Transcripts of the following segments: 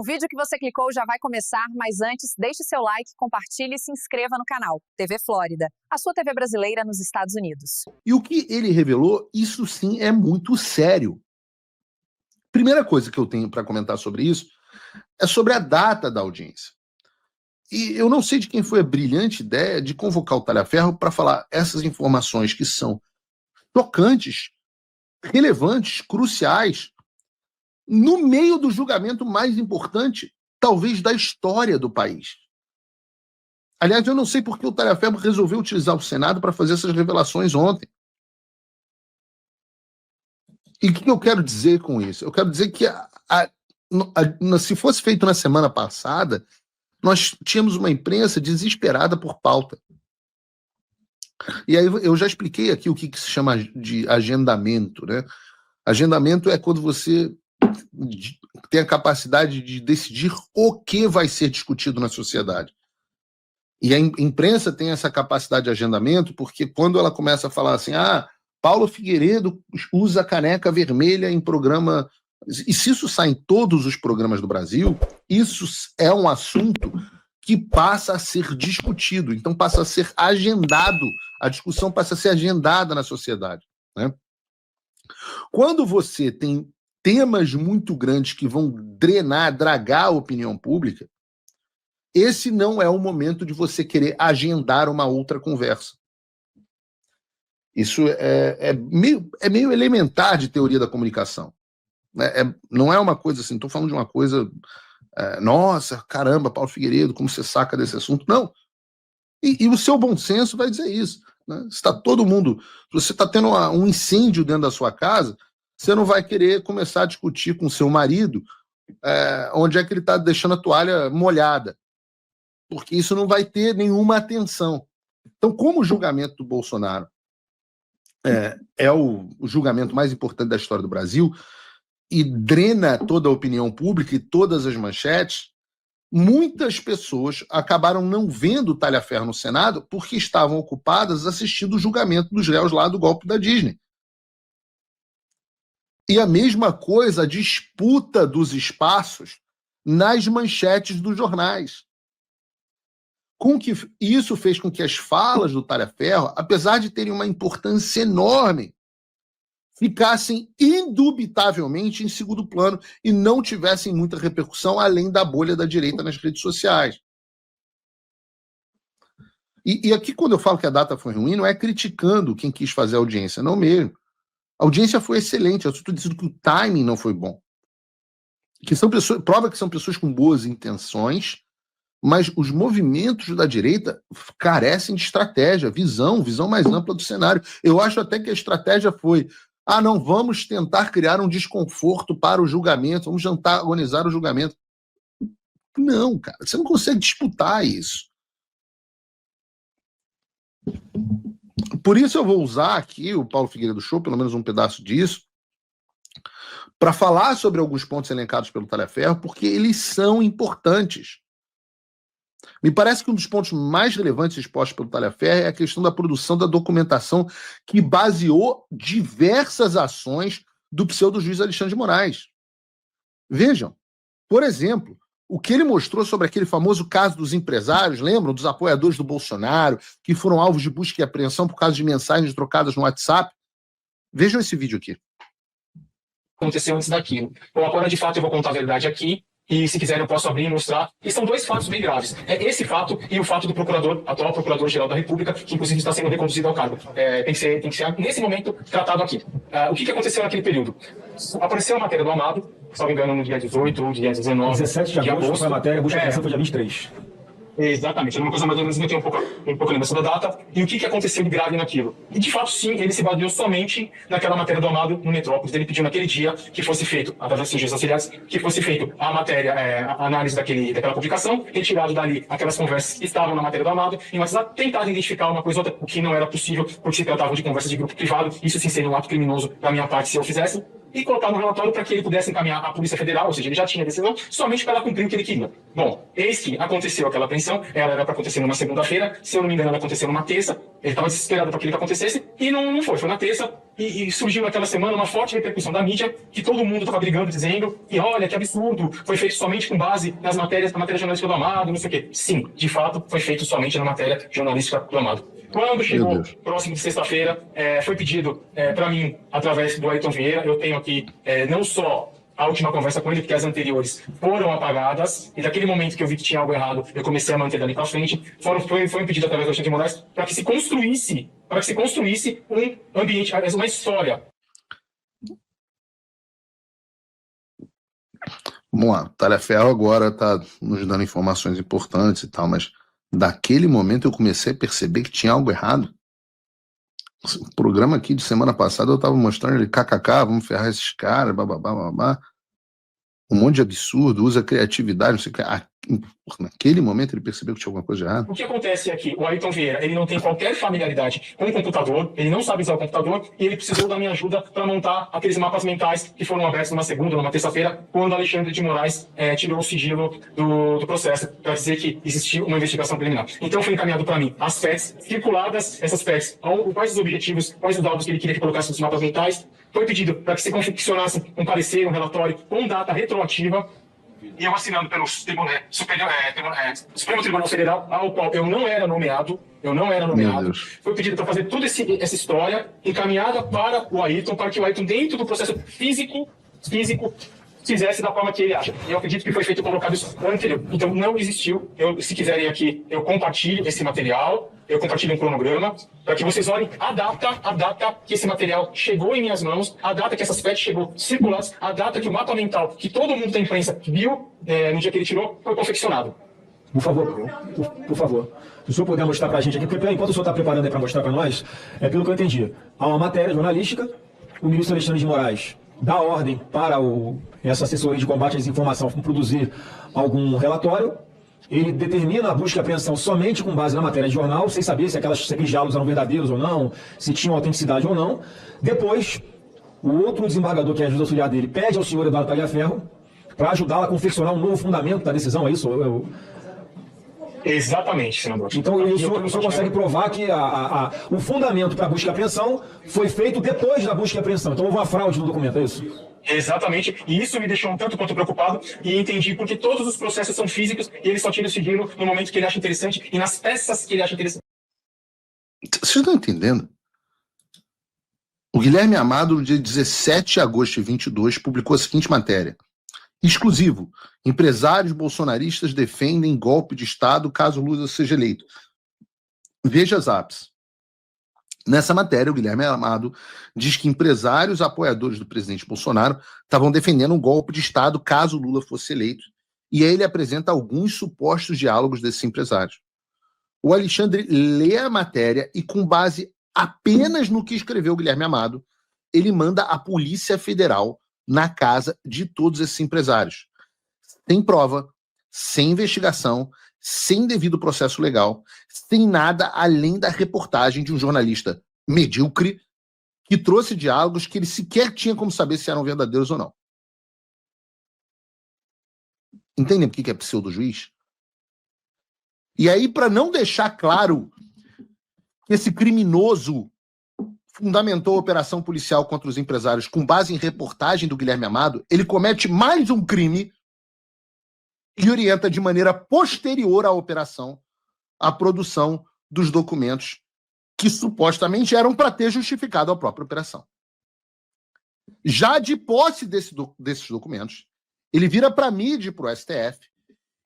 O vídeo que você clicou já vai começar, mas antes, deixe seu like, compartilhe e se inscreva no canal. TV Flórida, a sua TV brasileira nos Estados Unidos. E o que ele revelou, isso sim é muito sério. Primeira coisa que eu tenho para comentar sobre isso é sobre a data da audiência. E eu não sei de quem foi a brilhante ideia de convocar o Talhaferro para falar essas informações que são chocantes, relevantes, cruciais, no meio do julgamento mais importante, talvez, da história do país. Aliás, eu não sei por que o Talhaferro resolveu utilizar o Senado para fazer essas revelações ontem. E o que eu quero dizer com isso? Eu quero dizer que se fosse feito na semana passada, nós tínhamos uma imprensa desesperada por pauta. E aí eu já expliquei aqui o que se chama de agendamento, né? Agendamento é quando você tem a capacidade de decidir o que vai ser discutido na sociedade. E a imprensa tem essa capacidade de agendamento porque quando ela começa a falar assim, Paulo Figueiredo usa caneca vermelha em programa... E se isso sai em todos os programas do Brasil, isso é um assunto que passa a ser discutido. Então passa a ser agendado. A discussão passa a ser agendada na sociedade, né? Quando você tem temas muito grandes que vão dragar a opinião pública, esse não é o momento de você querer agendar uma outra conversa. Isso é meio elementar de teoria da comunicação. Não é uma coisa assim, estou falando de uma coisa... nossa, caramba, Paulo Figueiredo, como você saca desse assunto? Não. E o seu bom senso vai dizer isso. Né? Se está todo mundo... Se você está tendo um incêndio dentro da sua casa, você não vai querer começar a discutir com seu marido onde é que ele está deixando a toalha molhada. Porque isso não vai ter nenhuma atenção. Então, como o julgamento do Bolsonaro é o julgamento mais importante da história do Brasil e drena toda a opinião pública e todas as manchetes, muitas pessoas acabaram não vendo o Talhaferro no Senado porque estavam ocupadas assistindo o julgamento dos réus lá do golpe da Disney. E a mesma coisa, a disputa dos espaços nas manchetes dos jornais. Isso fez com que as falas do Talhaferro, apesar de terem uma importância enorme, ficassem indubitavelmente em segundo plano e não tivessem muita repercussão além da bolha da direita nas redes sociais. E aqui, quando eu falo que a data foi ruim, não é criticando quem quis fazer a audiência, não mesmo. A audiência foi excelente, eu estou dizendo que o timing não foi bom. Prova que são pessoas com boas intenções, mas os movimentos da direita carecem de estratégia, visão mais ampla do cenário. Eu acho até que a estratégia foi, não, vamos tentar criar um desconforto para o julgamento, vamos antagonizar o julgamento. Não, cara, você não consegue disputar isso. Por isso eu vou usar aqui o Paulo Figueiredo Show, pelo menos um pedaço disso, para falar sobre alguns pontos elencados pelo Talhaferro, porque eles são importantes. Me parece que um dos pontos mais relevantes expostos pelo Talhaferro é a questão da produção da documentação que baseou diversas ações do pseudo-juiz Alexandre de Moraes. Vejam, por exemplo, o que ele mostrou sobre aquele famoso caso dos empresários, lembram? Dos apoiadores do Bolsonaro, que foram alvos de busca e apreensão por causa de mensagens trocadas no WhatsApp. Vejam esse vídeo aqui. Aconteceu antes daquilo. Bom, agora de fato eu vou contar a verdade aqui. E se quiserem eu posso abrir e mostrar. E são dois fatos bem graves. É esse fato e o fato do atual procurador-geral da República, que inclusive está sendo reconduzido ao cargo. Tem que ser nesse momento, tratado aqui. O que aconteceu naquele período? Apareceu a matéria do Amado, se não me engano, no dia 18 ou dia 19. 17 de agosto foi a matéria, a busca foi dia 23. Exatamente, era uma coisa mais ou menos, não tenho um pouco lembrança da data. E o que aconteceu de grave naquilo? E de fato, sim, ele se baseou somente naquela matéria do Amado no Metrópolis. Ele pediu naquele dia que fosse feito, através dos sujeitos auxiliares, que fosse feito a matéria, a análise daquela publicação, retirado dali aquelas conversas que estavam na matéria do Amado, e no WhatsApp tentado identificar uma coisa ou outra, o que não era possível, porque se tratava de conversas de grupo privado. Isso sim seria um ato criminoso da minha parte se eu fizesse. E colocar no relatório para que ele pudesse encaminhar à Polícia Federal, ou seja, ele já tinha decisão, somente para ela cumprir o que ele queria. Bom, eis que aconteceu aquela apreensão, ela era para acontecer numa segunda-feira, se eu não me engano, ela aconteceu numa terça, ele estava desesperado para que aquilo acontecesse, e não foi na terça, e surgiu naquela semana uma forte repercussão da mídia, que todo mundo estava brigando, dizendo que, olha, que absurdo, foi feito somente com base nas matérias, na matéria jornalística do Amado, não sei o quê. Sim, de fato, foi feito somente na matéria jornalística do Amado. Quando chegou próximo de sexta-feira, foi pedido para mim, através do Ayrton Vieira, eu tenho aqui não só a última conversa com ele, porque as anteriores foram apagadas, e daquele momento que eu vi que tinha algo errado, eu comecei a manter dali para frente, foi um pedido através do Alexandre de Moraes para que se construísse um ambiente, uma história. Vamos lá, Talhaferro agora está nos dando informações importantes e tal, mas daquele momento eu comecei a perceber que tinha algo errado. O programa aqui de semana passada eu estava mostrando ele, kkk, vamos ferrar esses caras, bababá, babá. Um monte de absurdo, usa criatividade, não sei o que. Naquele momento ele percebeu que tinha alguma coisa errada. O que acontece é que o Ayrton Vieira, ele não tem qualquer familiaridade com o computador, ele não sabe usar o computador, e ele precisou da minha ajuda para montar aqueles mapas mentais que foram abertos numa segunda, numa terça-feira, quando Alexandre de Moraes tirou o sigilo do processo, para dizer que existiu uma investigação preliminar. Então foi encaminhado para mim as PETs circuladas, essas PETs, quais os objetivos, quais os dados que ele queria que colocasse nos mapas mentais. Foi pedido para que se confeccionasse um parecer, um relatório com data retroativa, e eu assinando pelo Supremo Tribunal Federal, ao qual eu não era nomeado, foi pedido para fazer toda essa história encaminhada para o Ayrton, para que o Ayrton, dentro do processo físico, fizesse da forma que ele acha. E eu acredito que foi feito e colocado isso anterior. Então não existiu. Se quiserem aqui, eu compartilho esse material, eu compartilho um cronograma, para que vocês olhem a data que esse material chegou em minhas mãos, a data que essas PETs chegou circuladas, a data que o mapa mental, que todo mundo da imprensa viu no dia que ele tirou, foi confeccionado. Por favor. Se o senhor puder mostrar para a gente aqui, porque enquanto o senhor está preparando aí para mostrar para nós, pelo que eu entendi, há uma matéria jornalística, o ministro Alexandre de Moraes dá ordem para essa assessoria de combate à desinformação produzir algum relatório, ele determina a busca e apreensão somente com base na matéria de jornal, sem saber se aqueles diálogos eram verdadeiros ou não, se tinham autenticidade ou não. Depois, o outro desembargador, que é ajuda auxiliar dele, pede ao senhor Eduardo Talhaferro para ajudá-lo a confeccionar um novo fundamento da decisão, é isso? Exatamente, senador. Então o senhor consegue provar que o fundamento para a busca e apreensão foi feito depois da busca e apreensão. Então houve uma fraude no documento, é isso? Exatamente, e isso me deixou um tanto quanto preocupado, e entendi porque todos os processos são físicos e ele só tira o sigilo no momento que ele acha interessante e nas peças que ele acha interessante. Vocês estão entendendo? O Guilherme Amado, no dia 17 de agosto de 22, publicou a seguinte matéria. Exclusivo. Empresários bolsonaristas defendem golpe de Estado caso Lula seja eleito. Veja as apps. Nessa matéria, o Guilherme Amado diz que empresários apoiadores do presidente Bolsonaro estavam defendendo um golpe de Estado caso Lula fosse eleito. E aí ele apresenta alguns supostos diálogos desses empresários. O Alexandre lê a matéria e, com base apenas no que escreveu o Guilherme Amado, ele manda a Polícia Federal na casa de todos esses empresários. Sem prova, sem investigação, sem devido processo legal, sem nada além da reportagem de um jornalista medíocre que trouxe diálogos que ele sequer tinha como saber se eram verdadeiros ou não. Entendem por que é pseudo-juiz? E aí, para não deixar claro que esse criminoso fundamentou a operação policial contra os empresários com base em reportagem do Guilherme Amado, ele comete mais um crime e orienta de maneira posterior à operação a produção dos documentos que supostamente eram para ter justificado a própria operação. Já de posse desses documentos, ele vira para a mídia e para o STF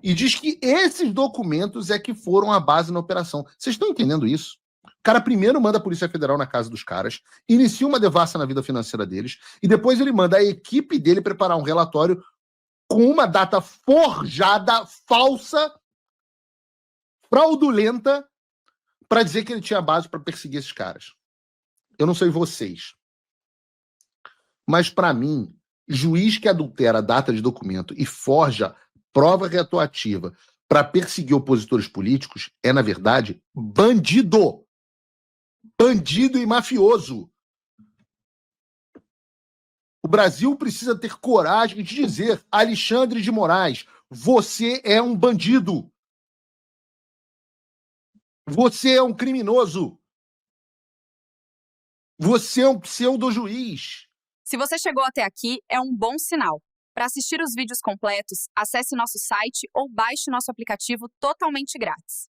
e diz que esses documentos é que foram a base na operação. Vocês estão entendendo isso? O cara primeiro manda a Polícia Federal na casa dos caras, inicia uma devassa na vida financeira deles, e depois ele manda a equipe dele preparar um relatório com uma data forjada, falsa, fraudulenta, para dizer que ele tinha base para perseguir esses caras. Eu não sei vocês, mas para mim, juiz que adultera a data de documento e forja prova retroativa para perseguir opositores políticos é, na verdade, bandido. Bandido e mafioso. O Brasil precisa ter coragem de dizer: Alexandre de Moraes, você é um bandido. Você é um criminoso. Você é um pseudo-juiz. Se você chegou até aqui, é um bom sinal. Para assistir os vídeos completos, acesse nosso site ou baixe nosso aplicativo totalmente grátis.